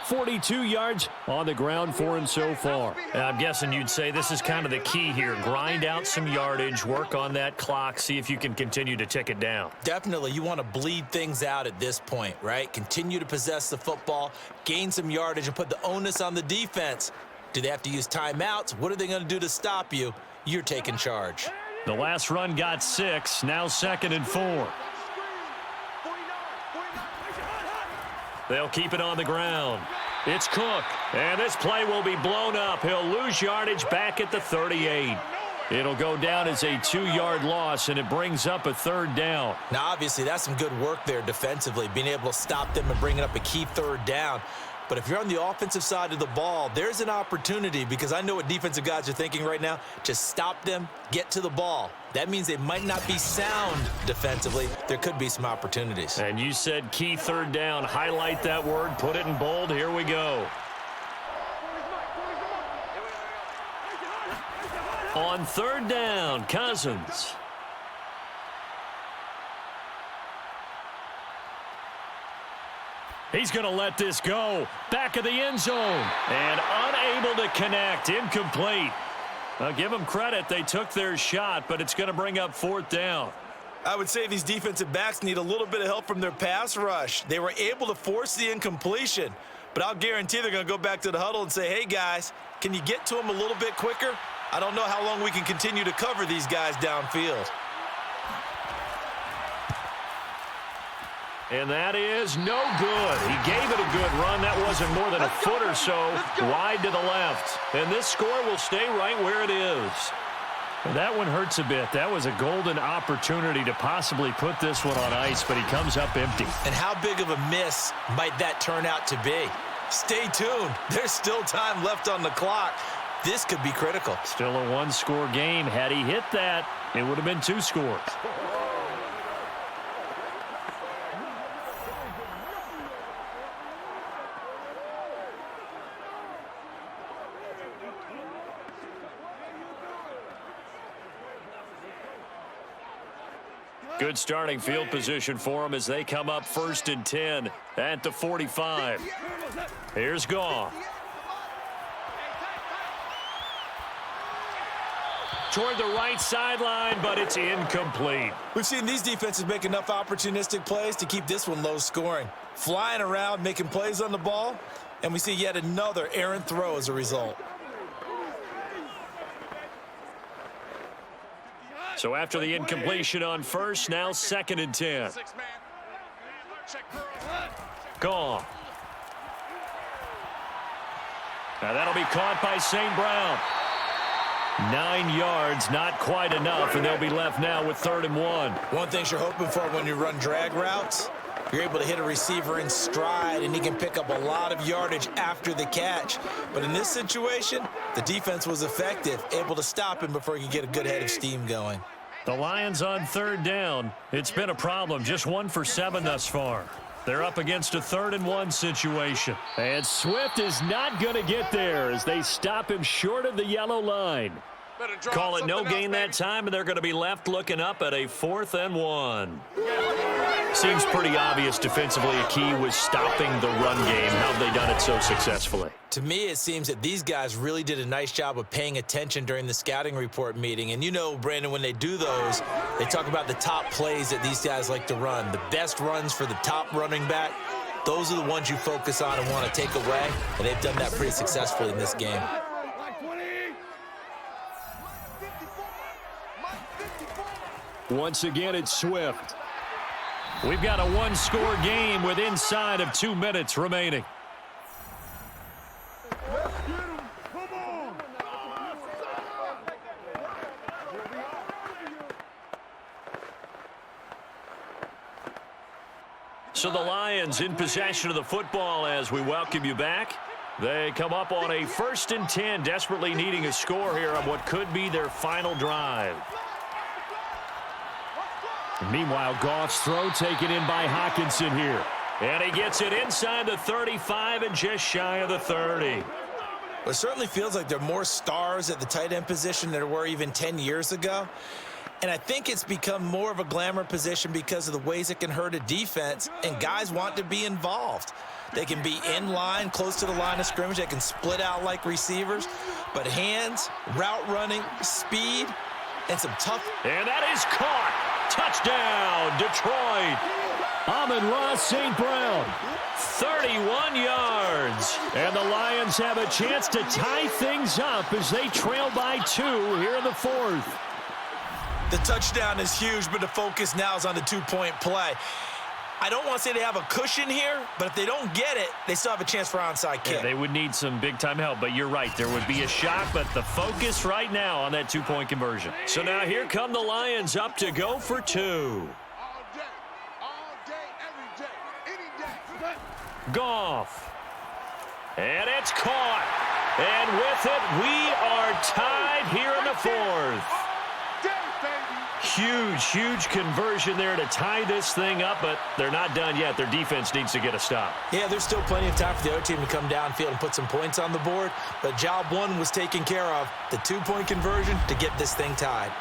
42 yards on the ground for him so far. I'm guessing you'd say this is kind of the key here. Grind out some yardage, work on that clock, see if you can continue to tick it down. Definitely. You want to bleed things out at this point, right? Continue to possess the football, gain some yardage, and put the onus on the defense. Do they have to use timeouts? What are they going to do to stop you? You're taking charge. The last run got 6, now 2nd and 4. They'll keep it on the ground. It's Cook, and this play will be blown up. He'll lose yardage back at the 38. It'll go down as a 2-yard loss, and it brings up a 3rd down. Now, obviously, that's some good work there defensively, being able to stop them and bringing up a key 3rd down. But if you're on the offensive side of the ball, there's an opportunity because I know what defensive guys are thinking right now. Just stop them, get to the ball. That means they might not be sound defensively. There could be some opportunities. And you said key 3rd down. Highlight that word, put it in bold. Here we go. On 3rd down, Cousins. He's going to let this go. Back of the end zone. And unable to connect. Incomplete. I'll give them credit. They took their shot, but it's going to bring up 4th down. I would say these defensive backs need a little bit of help from their pass rush. They were able to force the incompletion, but I'll guarantee they're going to go back to the huddle and say, hey, guys, can you get to them a little bit quicker? I don't know how long we can continue to cover these guys downfield. And that is no good. He gave it a good run. That wasn't more than a foot or so wide to the left. And this score will stay right where it is. And that one hurts a bit. That was a golden opportunity to possibly put this one on ice, but he comes up empty. And how big of a miss might that turn out to be? Stay tuned. There's still time left on the clock. This could be critical. Still a 1-score game. Had he hit that, it would have been 2 scores. Good starting field position for them as they come up 1st and 10 at the 45. Here's Goff. Toward the right sideline, but it's incomplete. We've seen these defenses make enough opportunistic plays to keep this one low scoring. Flying around, making plays on the ball, and we see yet another errant throw as a result. So after the incompletion on first, now 2nd and 10. Gone. Now that'll be caught by St. Brown. 9 yards, not quite enough, and they'll be left now with 3rd and 1. One thing you're hoping for when you run drag routes, you're able to hit a receiver in stride, and he can pick up a lot of yardage after the catch. But in this situation, the defense was effective, able to stop him before he could get a good head of steam going. The Lions on 3rd down. It's been a problem. Just 1 for 7 thus far. They're up against a 3rd and 1 situation. And Swift is not going to get there as they stop him short of the yellow line. Call it no gain that time, and they're going to be left looking up at a 4th and 1. Seems pretty obvious defensively a key was stopping the run game. How have they done it so successfully? To me, it seems that these guys really did a nice job of paying attention during the scouting report meeting. And you know, Brandon, when they do those, they talk about the top plays that these guys like to run. The best runs for the top running back, those are the ones you focus on and want to take away. And they've done that pretty successfully in this game. Once again, it's Swift. We've got a 1-score game with inside of 2 minutes remaining. Let's get him. Come on. So the Lions in possession of the football as we welcome you back. They come up on a 1st and 10, desperately needing a score here on what could be their final drive. Meanwhile, Goff's throw taken in by Hockenson here. And he gets it inside the 35 and just shy of the 30. Well, it certainly feels like there are more stars at the tight end position than there were even 10 years ago. And I think it's become more of a glamour position because of the ways it can hurt a defense, and guys want to be involved. They can be in line, close to the line of scrimmage. They can split out like receivers. But hands, route running, speed, and some tough. And that is caught. Touchdown, Detroit. Amon-Ra St. Brown, 31 yards. And the Lions have a chance to tie things up as they trail by 2 here in the 4th. The touchdown is huge, but the focus now is on the 2-point play. I don't want to say they have a cushion here, but if they don't get it, they still have a chance for onside kick. Yeah, they would need some big-time help, but you're right. There would be a shot, but the focus right now on that 2-point conversion. So now here come the Lions up to go for 2. All day, every day, any day. Goff. And it's caught. And with it, we are tied here in the 4th. Huge conversion there to tie this thing up, but they're not done yet. Their defense needs to get a stop. Yeah, there's still plenty of time for the other team to come downfield and put some points on the board, but job 1 was taken care of. The 2-point conversion to get this thing tied.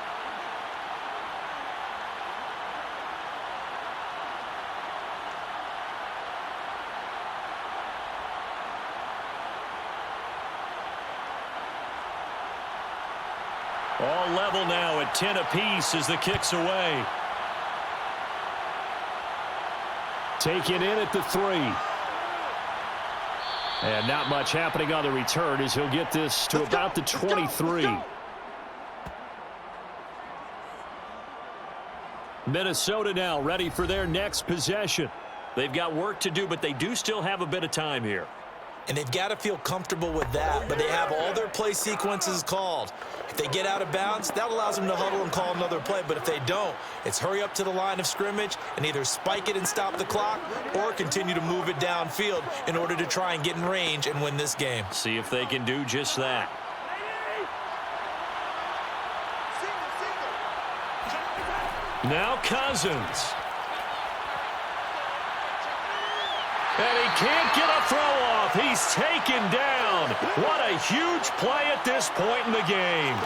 All level now at 10 apiece as the kick's away. Taken in at the 3. And not much happening on the return as he'll get this to about the 23. Minnesota now ready for their next possession. They've got work to do, but they do still have a bit of time here. And they've got to feel comfortable with that, but they have all their play sequences called. If they get out of bounds, that allows them to huddle and call another play, but if they don't, it's hurry up to the line of scrimmage and either spike it and stop the clock or continue to move it downfield in order to try and get in range and win this game. See if they can do just that. Now Cousins. And he can't get a throw off. He's taken down. What a huge play at this point in the game.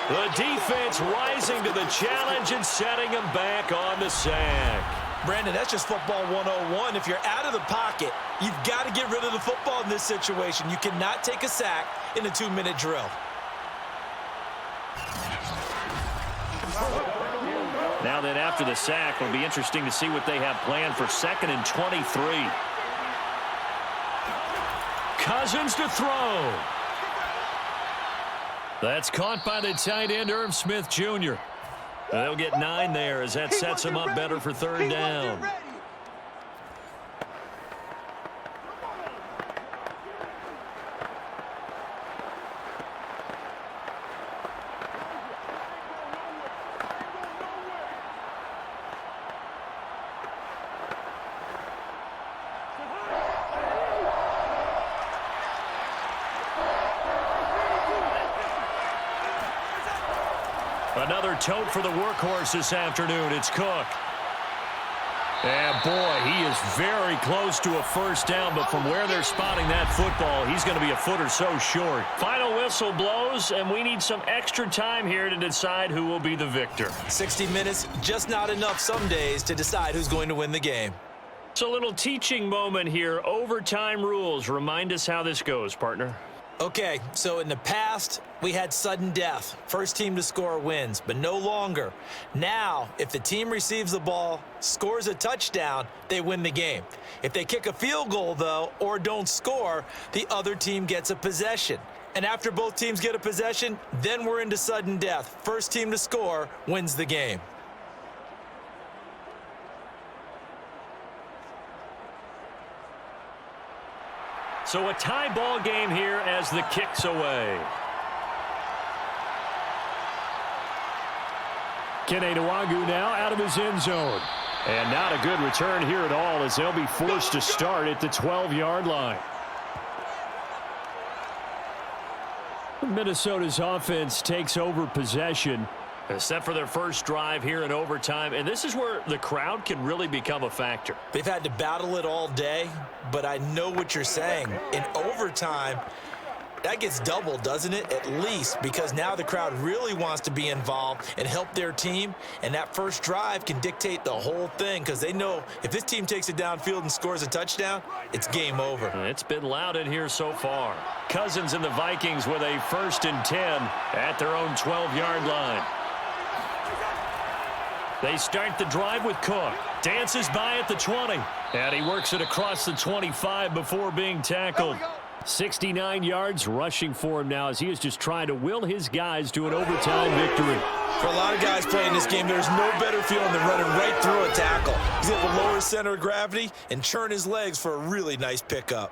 The defense rising to the challenge and setting him back on the sack. Brandon, that's just football 101. If you're out of the pocket, you've got to get rid of the football in this situation. You cannot take a sack in a 2-minute drill. Now then, after the sack, it'll be interesting to see what they have planned for 2nd and 23. Cousins to throw. That's caught by the tight end, Irv Smith Jr. They'll get 9 there as that sets them up better for third down. Another tote for the workhorse this afternoon. It's Cook. And boy, he is very close to a first down, but from where they're spotting that football, he's going to be a foot or so short. Final whistle blows, and we need some extra time here to decide who will be the victor. 60 minutes, just not enough some days to decide who's going to win the game. It's a little teaching moment here. Overtime rules. Remind us how this goes, partner. Okay, so in the past, we had sudden death. First team to score wins, but no longer. Now, if the team receives the ball, scores a touchdown, they win the game. If they kick a field goal, though, or don't score, the other team gets a possession. And after both teams get a possession, then we're into sudden death. First team to score wins the game. So a tie ball game here as the kick's away. Kene Nwagu now out of his end zone. And not a good return here at all as they'll be forced to start at the 12-yard line. Minnesota's offense takes over possession. Set for their first drive here in overtime, and this is where the crowd can really become a factor. They've had to battle it all day, but I know what you're saying. In overtime, that gets doubled, doesn't it? At least, because now the crowd really wants to be involved and help their team, and that first drive can dictate the whole thing because they know if this team takes it downfield and scores a touchdown, it's game over. It's been loud in here so far. Cousins and the Vikings with a 1st and 10 at their own 12-yard line. They start the drive with Cook. Dances by at the 20. And he works it across the 25 before being tackled. 69 yards rushing for him now as he is just trying to will his guys to an overtime victory. For a lot of guys playing this game, there's no better feeling than running right through a tackle. He's able to lower his center of gravity and churn his legs for a really nice pickup.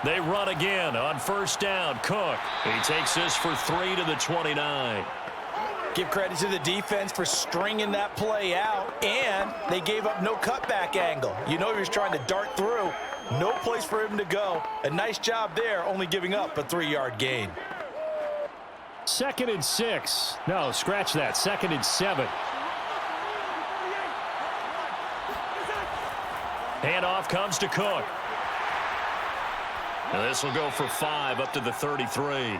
They run again on first down. Cook. He takes this for 3 to the 29. Give credit to the defense for stringing that play out, and they gave up no cutback angle. You know he was trying to dart through. No place for him to go. A nice job there, only giving up a 3-yard gain. 2nd and 6. No, scratch that. 2nd and 7. Handoff comes to Cook. And this will go for 5 up to the 33.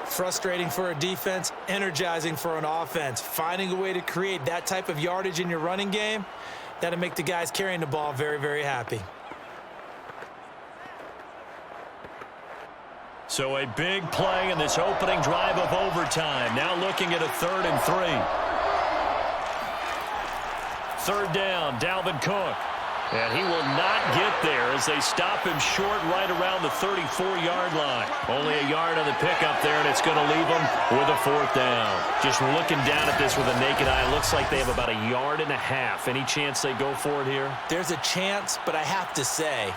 Frustrating for a defense, energizing for an offense. Finding a way to create that type of yardage in your running game, that'll make the guys carrying the ball very, very happy. So a big play in this opening drive of overtime. Now looking at a 3rd and 3. 3rd down, Dalvin Cook. And he will not get there as they stop him short right around the 34-yard line. Only a yard on the pickup there, and it's going to leave him with a 4th down. Just looking down at this with a naked eye, it looks like they have about 1.5 yards. Any chance they go for it here? There's a chance, but I have to say,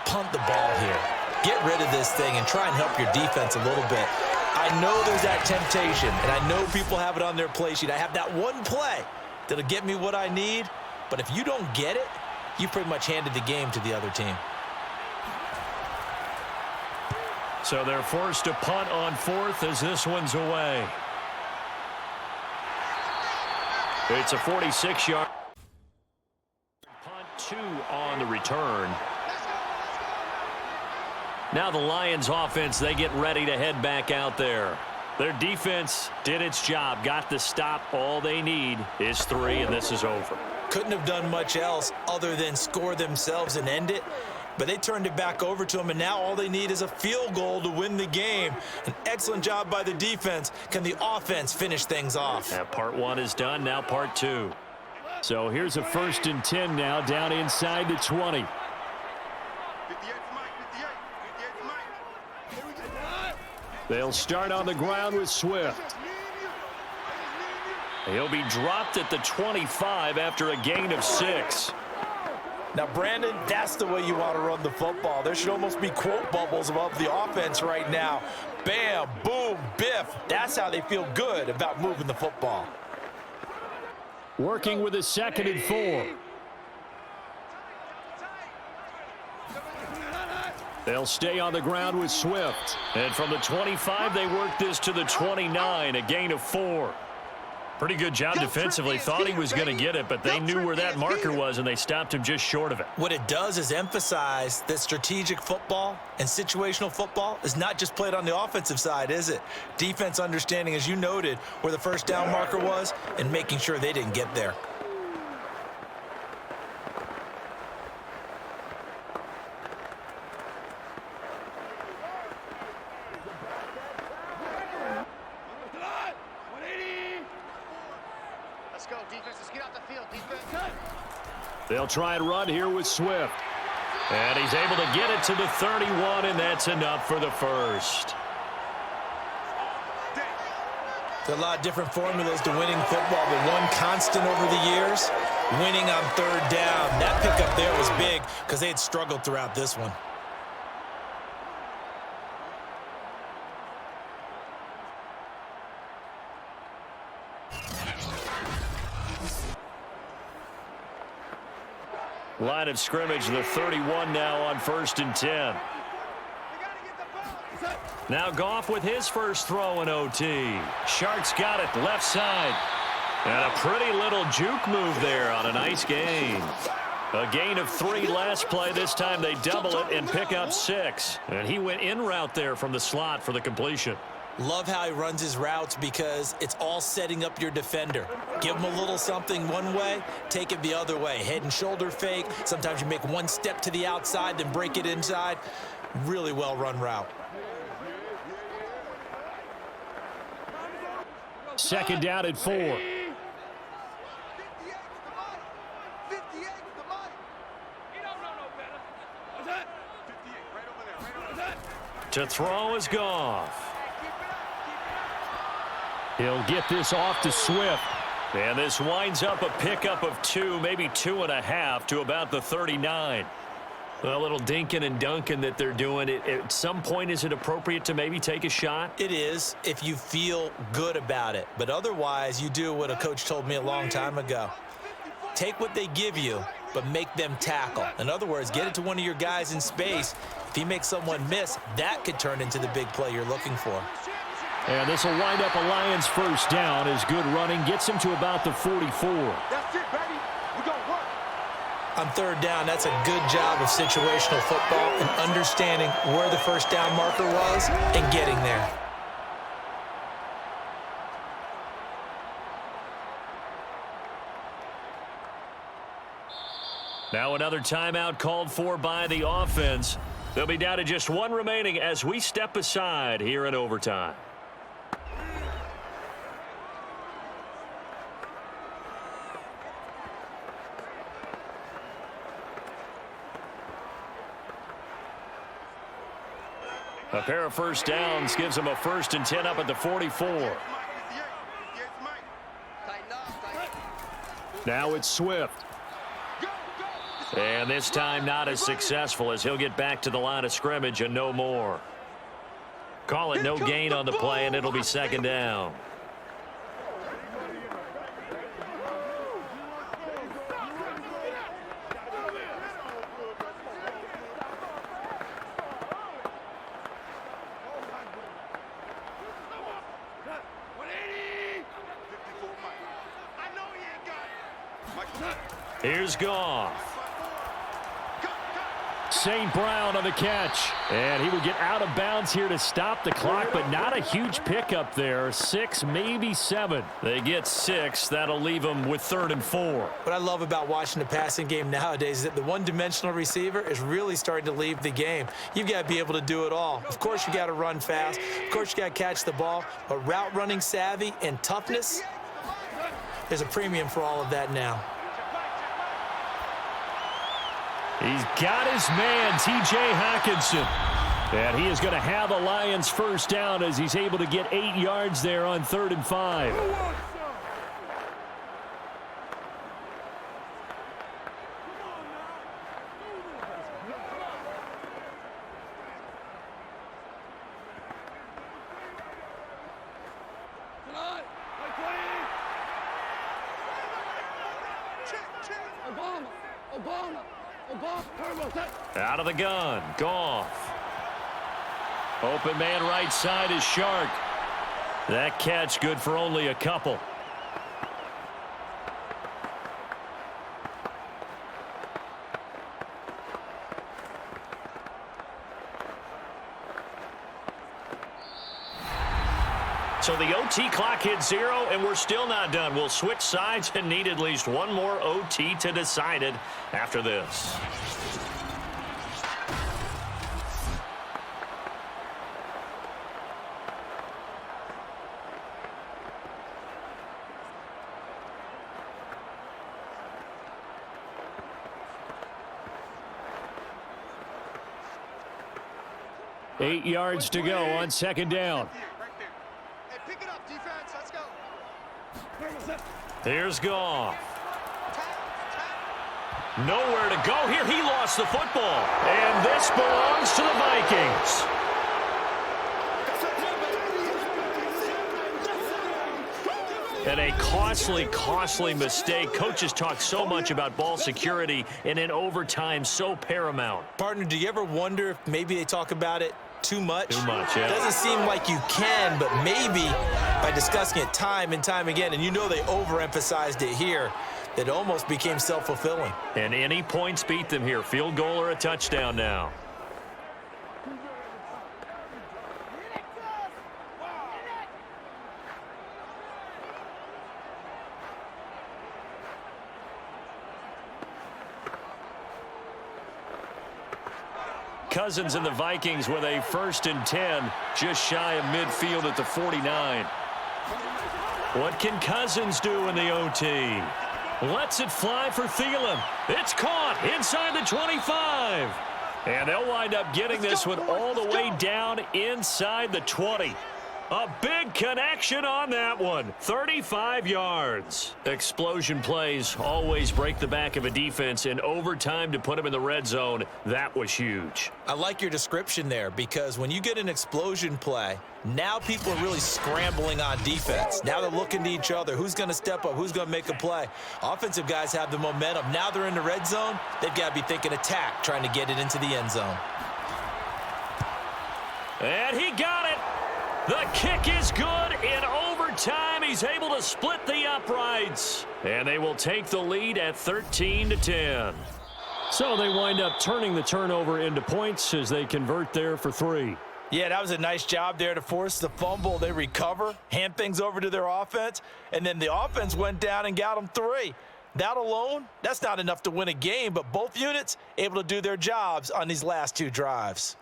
punt the ball here. Get rid of this thing and try and help your defense a little bit. I know there's that temptation, and I know people have it on their play sheet. I have that one play that'll get me what I need, but if you don't get it, you pretty much handed the game to the other team. So they're forced to punt on 4th as this one's away. It's a 46-yard punt, 2 on the return. Now the Lions offense, they get ready to head back out there. Their defense did its job, got the stop. All they need is 3, and this is over. Couldn't have done much else other than score themselves and end it. but they turned it back over to him, and now all they need is a field goal to win the game. An excellent job by the defense. Can the offense finish things off? Yeah, part one is done, now part two. So here's a 1st and 10 now, down inside the 20. They'll start on the ground with Swift. He'll be dropped at the 25 after a gain of 6. Now, Brandon, that's the way you want to run the football. There should almost be quote bubbles above the offense right now. Bam, boom, biff. That's how they feel good about moving the football. Working with a 2nd and 4. They'll stay on the ground with Swift. And from the 25, they work this to the 29, a gain of 4. Pretty good job defensively. Thought he was going to get it, but they knew where that marker was, and they stopped him just short of it. What it does is emphasize that strategic football and situational football is not just played on the offensive side, is it? Defense understanding, as you noted, where the first down marker was and making sure they didn't get there. They'll try and run here with Swift. And he's able to get it to the 31, and that's enough for the first. There are a lot of different formulas to winning football, but one constant over the years, winning on 3rd down. That pickup there was big because they had struggled throughout this one. Line of scrimmage, the 31 now on 1st and 10. Now Goff with his first throw in OT. Sharks got it left side. And a pretty little juke move there on a nice gain. A gain of 3 last play. This time they double it and pick up 6. And he went in route there from the slot for the completion. Love how he runs his routes because it's all setting up your defender. Give him a little something one way, take it the other way. Head and shoulder fake. Sometimes you make one step to the outside, then break it inside. Really well run route. 2nd down at 4. To throw is Goff. He'll get this off to Swift. And this winds up a pickup of 2, maybe 2.5 to about the 39. A little dinking and dunking that they're doing. At some point, is it appropriate to maybe take a shot? It is if you feel good about it. But otherwise, you do what a coach told me a long time ago. Take what they give you, but make them tackle. In other words, get it to one of your guys in space. If he makes someone miss, that could turn into the big play you're looking for. And this will wind up a Lions 1st down as good running gets him to about the 44. That's it, baby. We're going to work. On 3rd down, that's a good job of situational football and understanding where the first down marker was and getting there. Now another timeout called for by the offense. They'll be down to just 1 remaining as we step aside here in overtime. A pair of first downs gives them a 1st and 10 up at the 44. Now it's Swift. And this time not as successful as he'll get back to the line of scrimmage and no more. Call it no gain on the play, and it'll be 2nd down. Here's Goff. St. Brown on the catch. And he would get out of bounds here to stop the clock, but not a huge pickup there. 6, maybe 7. They get 6. That'll leave them with 3rd and 4. What I love about watching the passing game nowadays is that the one-dimensional receiver is really starting to leave the game. You've got to be able to do it all. Of course, you got to run fast. Of course, you got to catch the ball. But route running savvy and toughness, there's a premium for all of that now. He's got his man, T.J. Hockenson. And he is going to have a Lions first down as he's able to get 8 yards there on 3rd and 5. Out of the gun, Goff. Open man right side is Shark. That catch good for only a couple. So the OT clock hits 0, and we're still not done. We'll switch sides and need at least one more OT to decide it after this. Eight yards to go on 2nd down. Pick it up, defense. Let's go. Here's Goff. Nowhere to go here. He lost the football. And this belongs to the Vikings. And a costly mistake. Coaches talk so much about ball security, and in overtime, so paramount. Partner, do you ever wonder if maybe they talk about it too much? Too much, yeah. Doesn't seem like you can, but maybe by discussing it time and time again, and you know they overemphasized it here, that almost became self-fulfilling. And any points beat them here. Field goal or a touchdown now. Cousins and the Vikings with a 1st and 10, just shy of midfield at the 49. What can Cousins do in the OT? Lets it fly for Thielen. It's caught inside the 25. And they'll wind up getting this one all the way down inside the 20. A big connection on that one. 35 yards. Explosion plays always break the back of a defense. In overtime to put them in the red zone, that was huge. I like your description there, because when you get an explosion play, now people are really scrambling on defense. Now they're looking to each other. Who's going to step up? Who's going to make a play? Offensive guys have the momentum. Now they're in the red zone. They've got to be thinking attack, trying to get it into the end zone. And he got it. The kick is good. In overtime, he's able to split the uprights. And they will take the lead at 13-10. So they wind up turning the turnover into points as they convert there for 3. Yeah, that was a nice job there to force the fumble. They recover, hand things over to their offense, and then the offense went down and got them 3. That alone, that's not enough to win a game, but both units able to do their jobs on these last 2 drives.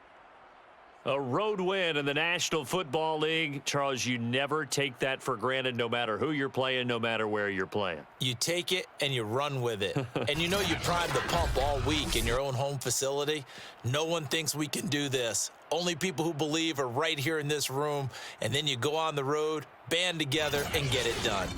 A road win in the National Football League. Charles, you never take that for granted, no matter who you're playing, no matter where you're playing. You take it and you run with it. And you know you primed the pump all week in your own home facility. No one thinks we can do this. Only people who believe are right here in this room. And then you go on the road, band together, and get it done.